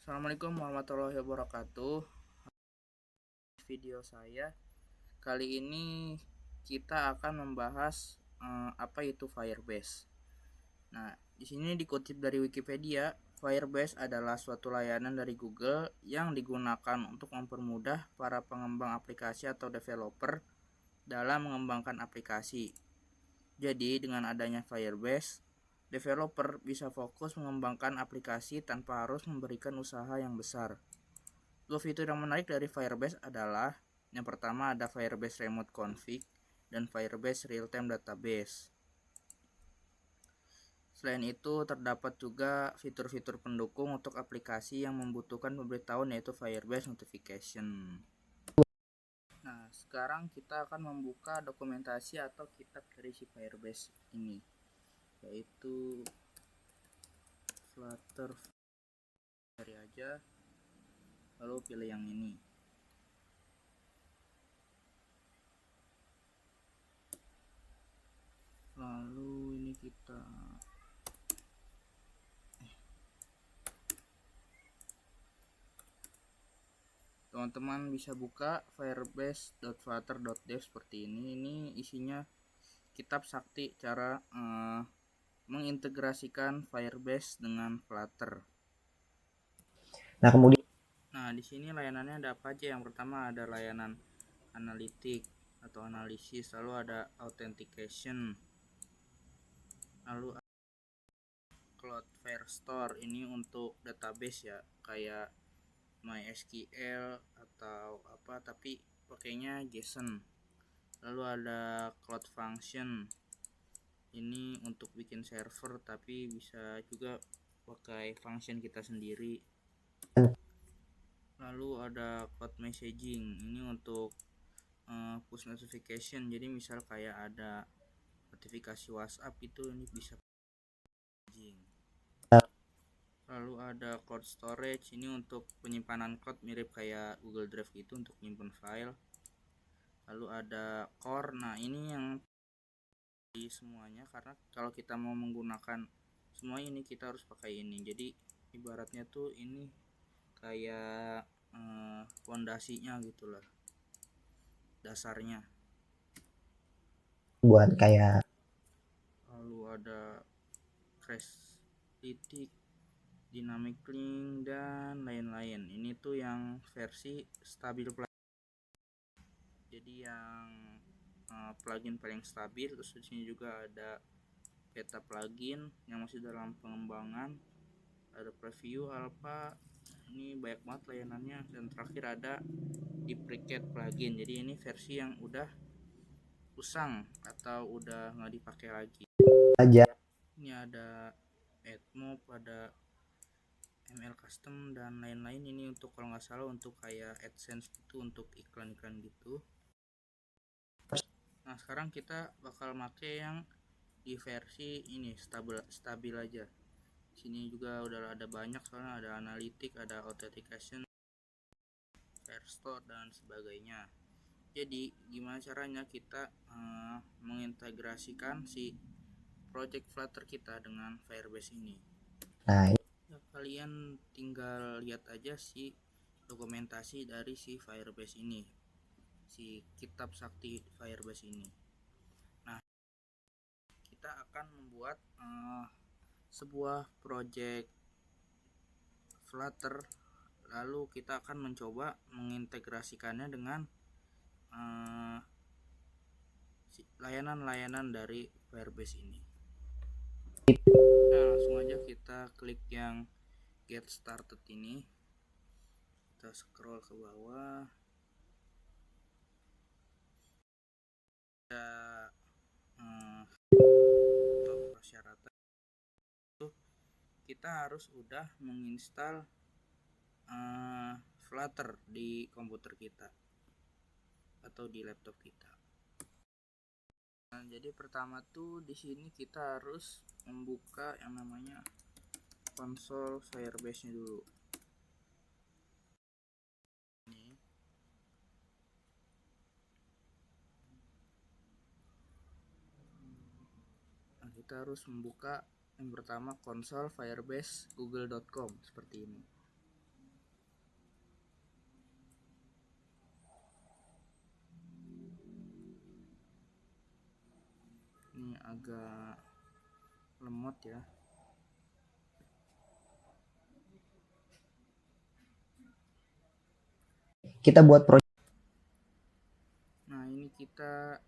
Assalamualaikum warahmatullahi wabarakatuh. Video saya kali ini kita akan membahas apa itu Firebase. Nah, di sini dikutip dari Wikipedia, Firebase adalah suatu layanan dari Google yang digunakan untuk mempermudah para pengembang aplikasi atau developer dalam mengembangkan aplikasi. Jadi, dengan adanya Firebase, developer bisa fokus mengembangkan aplikasi tanpa harus memberikan usaha yang besar. Dua fitur yang menarik dari Firebase adalah yang pertama ada Firebase Remote Config dan Firebase Real-Time Database. Selain itu terdapat juga fitur-fitur pendukung untuk aplikasi yang membutuhkan pemberitahuan yaitu Firebase Notification. Nah, sekarang kita akan membuka dokumentasi atau kitab dari si Firebase ini, yaitu Flutter. Cari aja, lalu pilih yang ini. Lalu ini kita teman-teman bisa buka firebase.flutter.dev seperti ini. Ini isinya kitab sakti cara mengintegrasikan Firebase dengan Flutter. Nah, di sini layanannya ada apa aja? Yang pertama ada layanan analitik atau analisis, lalu ada authentication, lalu Cloudflare Store ini untuk database ya, kayak MySQL atau apa, tapi pakainya JSON. Lalu ada Cloud Function, ini untuk bikin server tapi bisa juga pakai function kita sendiri. Lalu ada Cloud Messaging, ini untuk push notification, jadi misal kayak ada notifikasi WhatsApp itu ini bisa messaging. Lalu ada Cloud Storage, ini untuk penyimpanan cloud mirip kayak Google Drive gitu untuk nyimpen file. Lalu ada Core, nah ini yang di semuanya, karena kalau kita mau menggunakan semua ini kita harus pakai ini. Jadi ibaratnya tuh ini kayak fondasinya gitulah, dasarnya. Buat kayak Lalu ada Crashlytics, Dynamic Link dan lain-lain. Ini tuh yang versi stabil plugin. Jadi yang plugin paling stabil. Terus di sini juga ada beta plugin yang masih dalam pengembangan. Ada preview, alpha, ini banyak banget layanannya. Dan terakhir ada deprecate plugin. Jadi ini versi yang udah usang atau udah nggak dipakai lagi. aja. Ini ada AdMob, ada ML custom dan lain-lain. Ini untuk kalau nggak salah untuk kayak AdSense gitu, untuk iklan-iklan gitu. Nah, sekarang kita bakal pakai yang di versi ini stabil aja. Sini juga udah ada banyak, soalnya ada analitik, ada authentication, Firestore dan sebagainya. Jadi gimana caranya kita mengintegrasikan si project Flutter kita dengan Firebase ini? Nah, Ya, kalian tinggal lihat aja si dokumentasi dari si Firebase ini, si kitab sakti Firebase ini. Nah, kita akan membuat sebuah project Flutter, lalu kita akan mencoba mengintegrasikannya dengan layanan-layanan dari Firebase ini. Nah, langsung aja kita klik yang Get Started ini. Kita scroll ke bawah. Ada persyaratan. Kita harus udah menginstal Flutter di komputer kita atau di laptop kita. Nah, jadi pertama tuh di sini kita harus membuka yang namanya konsol Firebase-nya dulu. Ini. Nah, kita harus membuka yang pertama konsol Firebase google.com seperti ini. ini agak lemot ya. Kita buat project. Nah, ini kita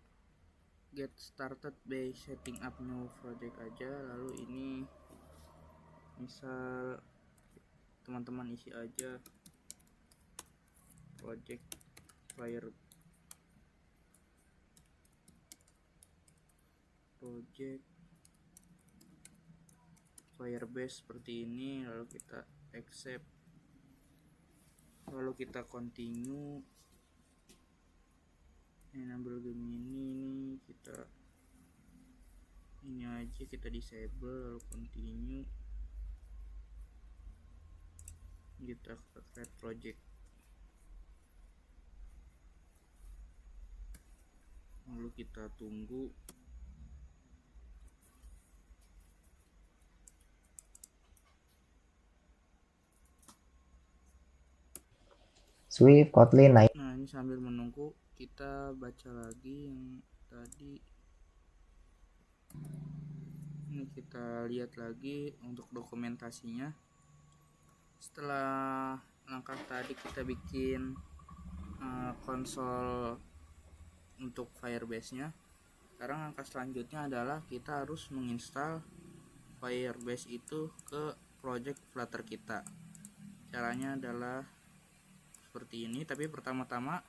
get started by setting up new project aja. Lalu ini misal teman-teman isi aja project Firebase seperti ini, lalu kita accept, lalu kita continue. Enable game ini kita ini aja, kita disable, lalu continue, kita create project, lalu kita tunggu. Swift, Kotlin, naik. Nah, ini sambil menunggu kita baca lagi yang tadi. Ini kita lihat lagi untuk dokumentasinya. Setelah langkah tadi kita bikin konsol untuk Firebase-nya. Sekarang langkah selanjutnya adalah kita harus menginstal Firebase itu ke project Flutter kita. Caranya adalah seperti ini, tapi pertama-tama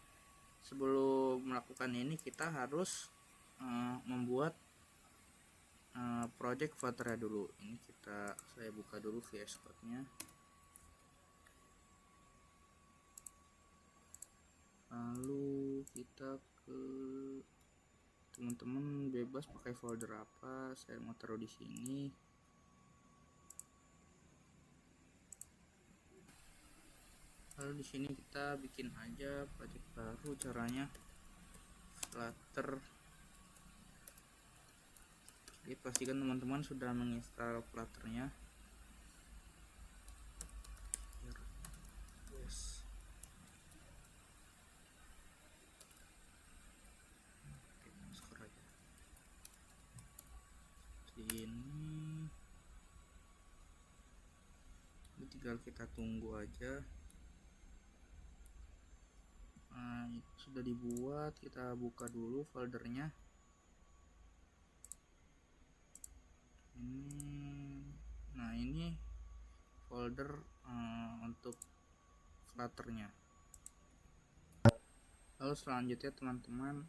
sebelum melakukan ini kita harus membuat project Flutter dulu. Ini saya buka dulu VS Code-nya. Lalu kita ke teman-teman bebas pakai folder apa, saya mau taruh di sini. Lalu di sini kita bikin aja project baru. Caranya Flutter. Jadi pastikan teman-teman sudah menginstal Flutter-nya. Yes. Oke, aja. Ini tinggal kita tunggu aja. Nah, sudah dibuat, kita buka dulu foldernya. Nah, ini folder untuk Flutter-nya. Lalu selanjutnya teman-teman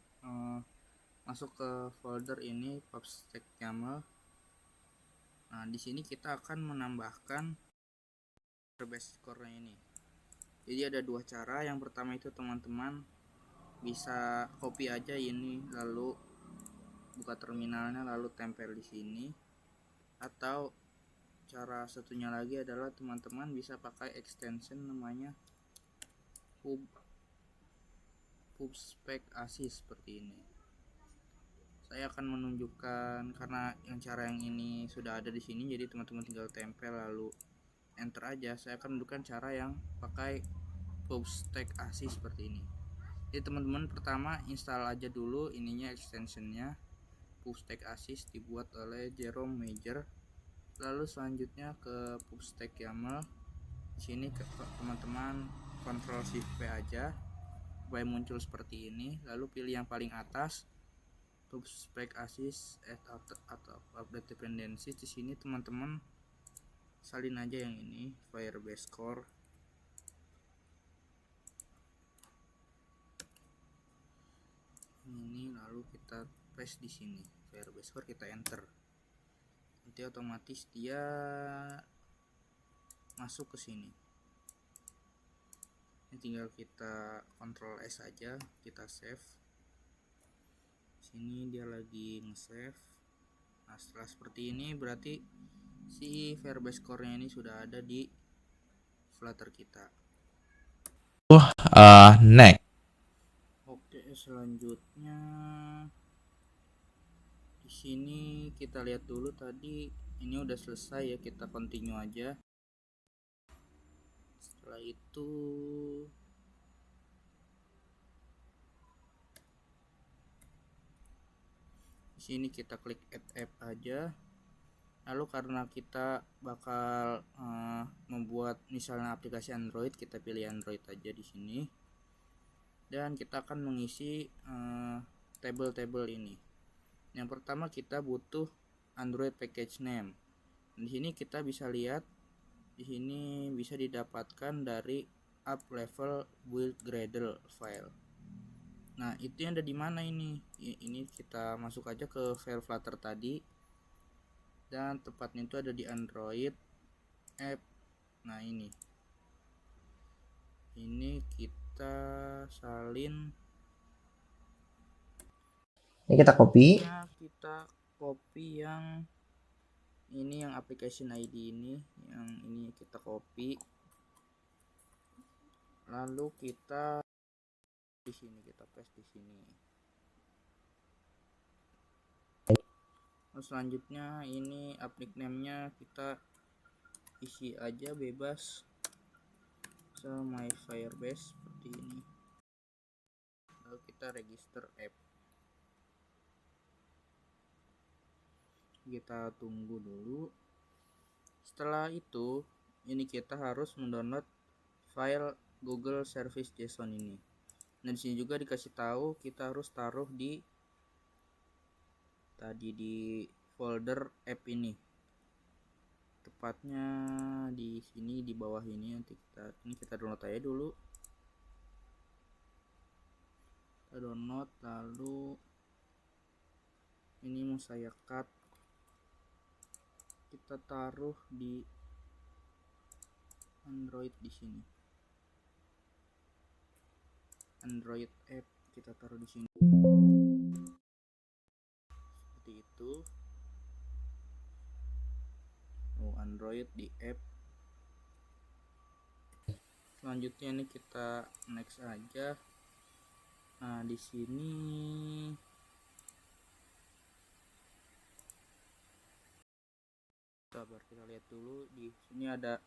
masuk ke folder ini pubspec YAML. Nah, di sini kita akan menambahkan Firebase core-nya ini. Jadi ada dua cara. Yang pertama itu teman-teman bisa copy aja ini, lalu buka terminalnya, lalu tempel di sini. Atau cara satunya lagi adalah teman-teman bisa pakai extension namanya pubspec ASYS seperti ini. Saya akan menunjukkan karena cara yang ini sudah ada di sini, jadi teman-teman tinggal tempel lalu enter aja. Saya akan menunjukkan cara yang pakai pubspec ASYS seperti ini. Jadi teman-teman pertama install aja dulu ininya, extensionnya pubspec ASYS dibuat oleh Jerome Major. Lalu selanjutnya ke pubspec YAML. Di sini teman-teman Ctrl Shift P aja supaya muncul seperti ini. Lalu pilih yang paling atas pubspec ASYS atau update dependencies. Di sini teman-teman salin aja yang ini Firebase core. Ini lalu kita paste di sini Firebase core, kita enter. Nanti otomatis dia masuk ke sini. Ini tinggal kita Ctrl S aja, kita save. Sini dia lagi nge-save. Nah, setelah seperti ini berarti si Firebase core-nya ini sudah ada di Flutter kita. Next. Oke, selanjutnya di sini kita lihat dulu tadi ini udah selesai ya, kita continue aja. Setelah itu di Sini kita klik add app aja. Lalu karena kita bakal membuat misalnya aplikasi Android, kita pilih Android aja di sini. Dan kita akan mengisi tabel-tabel ini. Yang pertama kita butuh Android package name. Di sini kita bisa lihat, di sini bisa didapatkan dari up level build Gradle file. Nah, itu yang ada di mana ini? Ini kita masuk aja ke file Flutter tadi. Dan tepatnya itu ada di Android app. Nah, ini kita salin, Ini kita copy. kita copy yang ini, yang application ID ini, yang ini kita copy, lalu kita di sini kita paste di sini. Selanjutnya ini applic name-nya kita isi aja bebas, my Firebase seperti ini. Lalu kita register app. Kita tunggu dulu. Setelah itu, ini kita harus mendownload file Google Service JSON ini. Nah, di sini juga dikasih tahu kita harus taruh di folder app ini. Tepatnya di sini di bawah ini. Nanti kita download aja dulu. Kita download, lalu ini mau saya cut. Kita taruh di Android di sini. Android app kita taruh di sini. Seperti itu. Android di app. Selanjutnya ini kita next aja. Nah, di sini sabar, kita lihat dulu. Di sini ada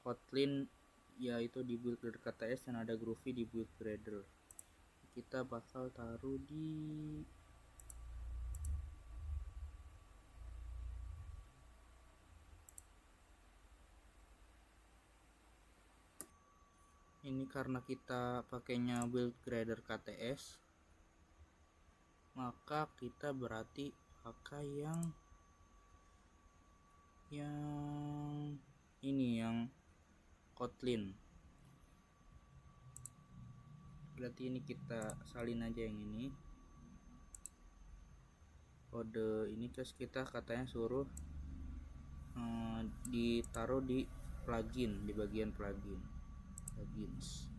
Kotlin, yaitu di build KTS, dan ada Groovy di build Gradle. Kita bakal taruh di ini. Karena kita pakainya build Gradle KTS, maka kita berarti pakai yang ini, yang Kotlin. Berarti ini kita salin aja yang ini, kode ini, terus kita katanya suruh ditaruh di plugin, di bagian plugins.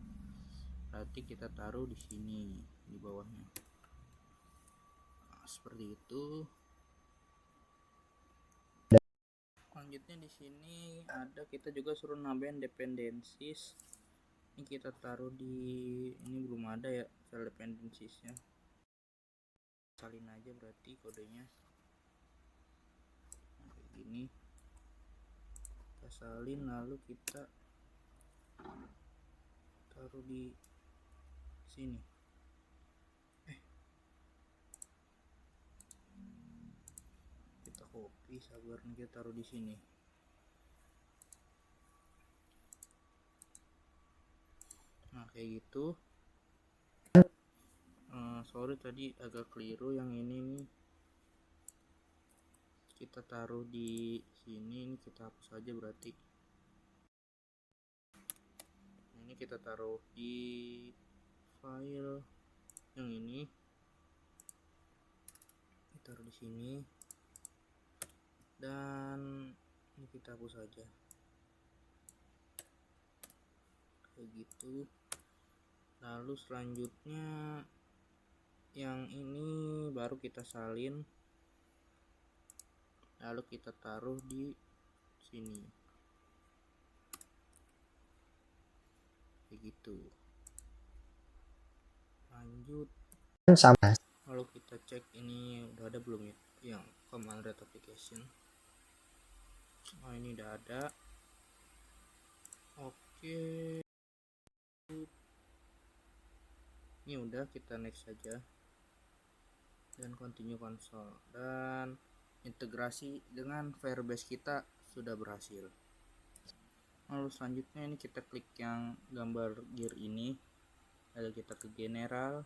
Berarti kita taruh di sini di bawahnya. Nah, seperti itu. Selanjutnya di sini ada, kita juga suruh nambahin dependencies. Ini kita taruh di ini, belum ada ya file dependencies-nya. Salin aja berarti kodenya. Nah, kayak gini. Kita salin, lalu kita taruh di sini. Kita copy, sabar nih, kita taruh di sini. Nah, kayak gitu. Sorry tadi agak keliru, yang ini nih kita taruh di sini. Ini kita hapus aja berarti. Ini kita taruh di file yang ini, kita taruh di sini, dan ini kita hapus aja kayak gitu. Lalu selanjutnya yang ini baru kita salin, lalu kita taruh di sini kayak gitu. Lanjut, Sama. lalu kita cek ini udah ada belum ya yang command red application. Oh, ini udah ada. Oke, ini udah, kita next aja. dan continue console, dan integrasi dengan Firebase kita sudah berhasil. Lalu selanjutnya ini kita klik yang gambar gear ini, lalu kita ke general.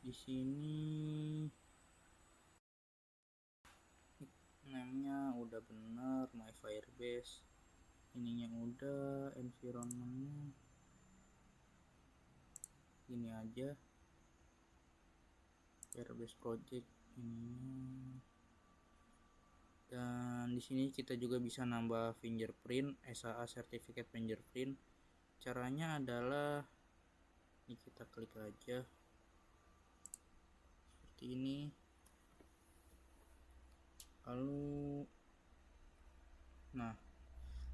Di sini namanya udah bener, my Firebase, ininya udah, environmentnya ini aja, Firebase project ininya. Dan di sini kita juga bisa nambah fingerprint, SAA certificate fingerprint. Caranya adalah ini, kita klik aja seperti ini. Lalu nah,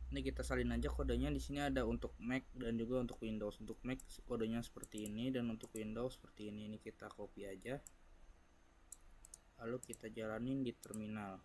ini kita salin aja kodenya. Di sini ada untuk Mac dan juga untuk Windows. Untuk Mac kodenya seperti ini, dan untuk Windows seperti ini. Ini kita copy aja, lalu kita jalanin di terminal.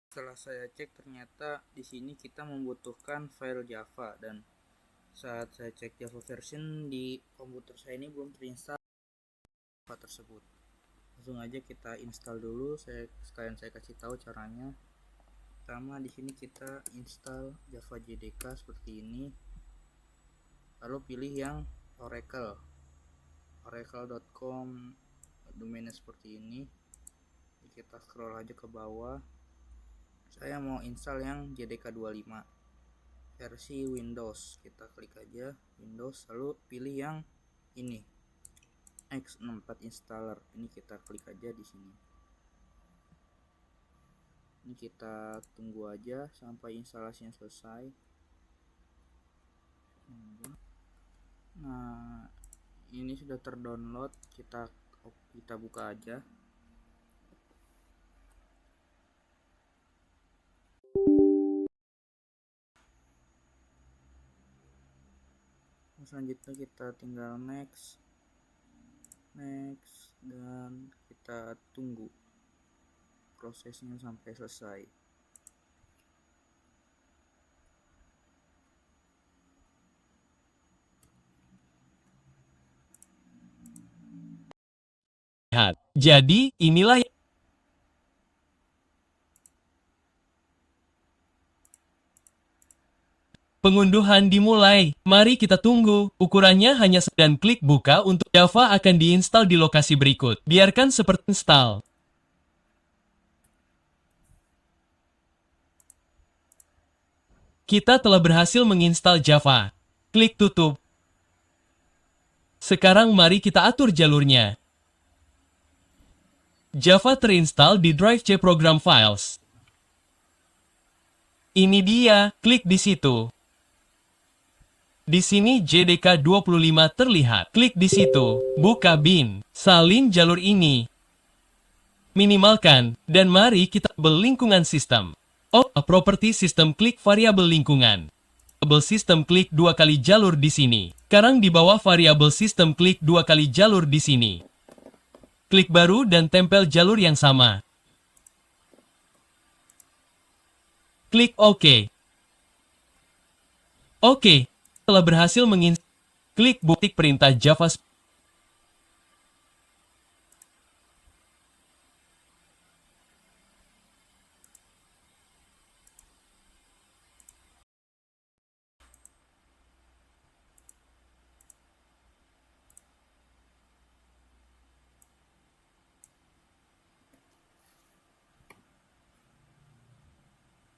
Setelah saya cek, ternyata di sini kita membutuhkan file Java, dan saat saya cek Java version di komputer saya ini belum terinstall Java tersebut. Langsung aja kita install dulu. Sekalian saya kasih tahu caranya. Pertama, di sini kita install Java JDK seperti ini. Lalu pilih yang oracle.com, domainnya seperti ini. Kita scroll aja ke bawah. Saya mau install yang JDK 25 versi Windows. Kita klik aja Windows, lalu pilih yang ini, X64 installer. Ini kita klik aja di sini. Ini kita tunggu aja sampai instalasinya selesai. Nah, ini sudah terdownload. Kita buka aja. Selanjutnya kita tinggal next, dan kita tunggu prosesnya sampai selesai. Jadi, inilah pengunduhan dimulai. Mari kita tunggu. Ukurannya hanya dan klik buka untuk Java akan diinstal di lokasi berikut. Biarkan seperti install. Kita telah berhasil menginstal Java. Klik tutup. Sekarang mari kita atur jalurnya. Java terinstall di drive C Program Files. Ini dia, klik di situ. Di sini JDK 25 terlihat. Klik di situ, buka bin, salin jalur ini. Minimalkan, dan mari kita berlingkungan sistem. Properti sistem, klik variabel lingkungan. Variabel sistem, klik 2 kali jalur di sini. Sekarang di bawah variabel sistem, klik 2 kali jalur di sini. Klik baru dan tempel jalur yang sama. Klik OK. Oke, telah berhasil klik butik perintah Java.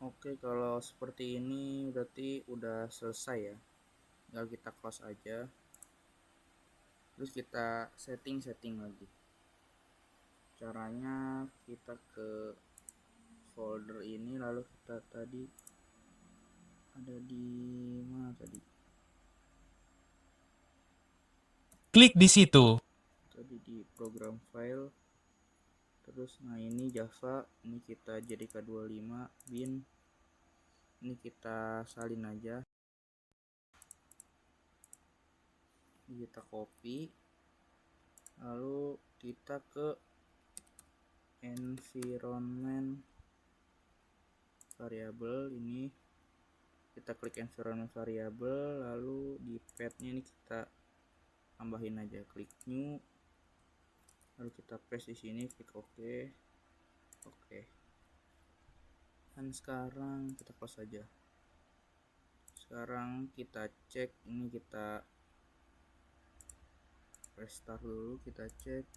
Oke, kalau seperti ini berarti udah selesai ya. Tinggal kita close aja. Terus kita setting lagi. Caranya kita ke folder ini, lalu kita tadi ada di mana tadi? Klik di situ. Tadi di program file. Terus Terus nah ini Java, ini kita JDK25 bin, ini kita salin aja, ini kita copy, lalu kita ke environment variable, ini kita klik environment variable, lalu di path-nya ini kita tambahin aja, klik new, lalu kita paste di sini, klik OK. Dan sekarang kita close aja. Sekarang kita cek, ini kita restart dulu, kita cek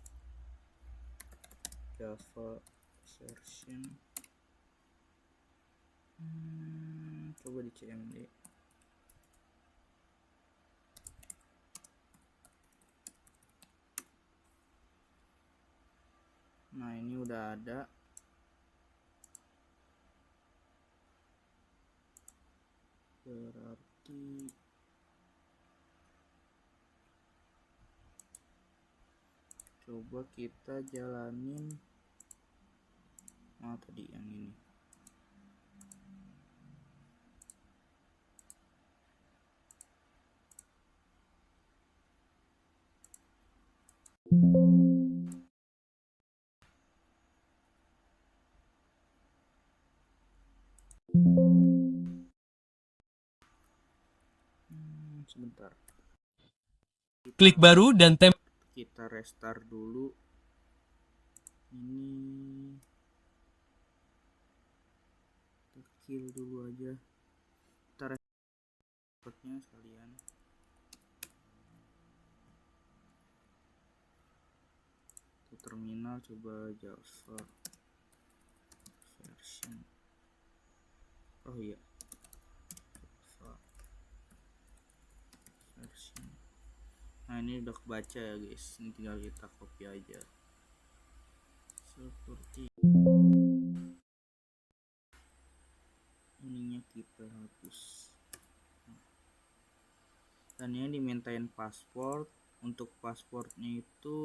Java version, coba di CMD. Nah ini udah ada, berarti coba kita jalanin tadi yang ini. Sebentar, Klik baru dan kita restart dulu. Ini kita kill dulu aja, kita restoratnya sekalian. Ke terminal, coba Java version, oh iya, Java version. Nah ini udah kebaca ya guys, ini tinggal kita copy aja seperti ininya, kita hapus. Dan yang dimintain password, untuk passwordnya itu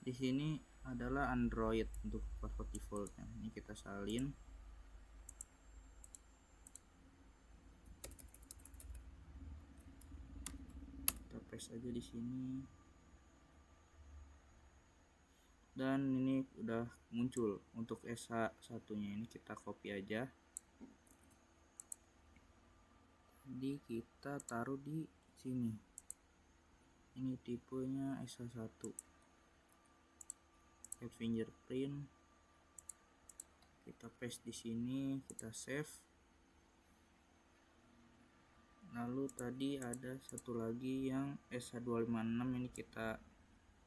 di sini adalah Android untuk password defaultnya. Ini kita salin, kita paste aja di sini, dan ini udah muncul untuk SH1 nya. Ini kita copy aja, jadi kita taruh di sini. Ini tipenya SH1, add fingerprint, kita paste di sini, kita save. Lalu tadi ada satu lagi yang SH256, ini kita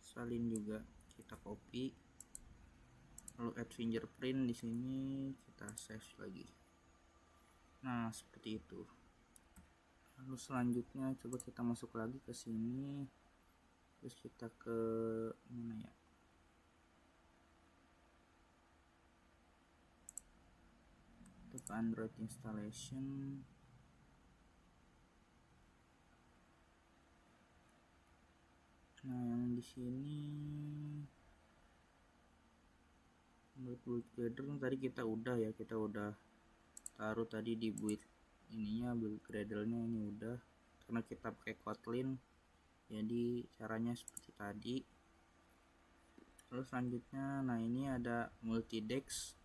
salin juga, kita copy, lalu add fingerprint di sini, kita save lagi. Nah seperti itu. Lalu selanjutnya coba kita masuk lagi ke sini, terus kita ke mana ya, kita ke Android installation. Nah yang di sini build Gradle tadi kita udah ya, kita udah taruh tadi di build ininya, build Gradle-nya ini udah, karena kita pakai Kotlin, jadi caranya seperti tadi. Lalu selanjutnya, nah ini ada multidex,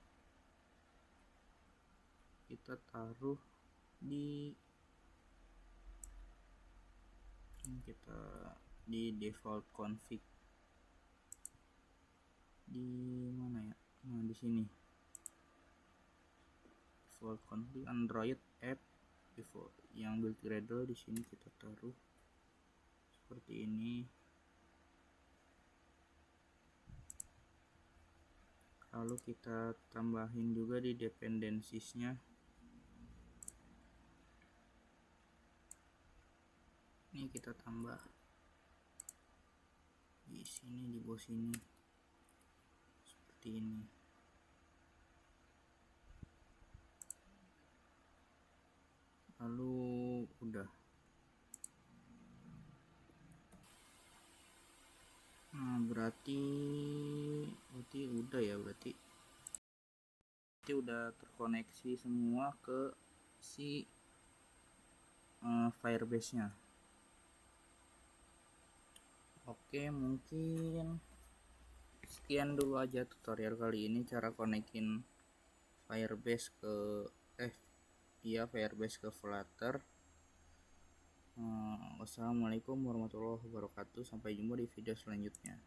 kita taruh di default config, di mana ya, nah di sini default config Android app default, yang build Gradle di sini kita taruh seperti ini. Lalu kita tambahin juga di dependencies-nya, ini kita tambah di sini, di bawah sini seperti ini. Lalu udah. Nah berarti udah ya, berarti udah terkoneksi semua ke si Firebase-nya. Oke, mungkin sekian dulu aja tutorial kali ini, cara konekin Firebase ke Firebase ke Flutter. Wassalamualaikum warahmatullahi wabarakatuh. Sampai jumpa di video selanjutnya.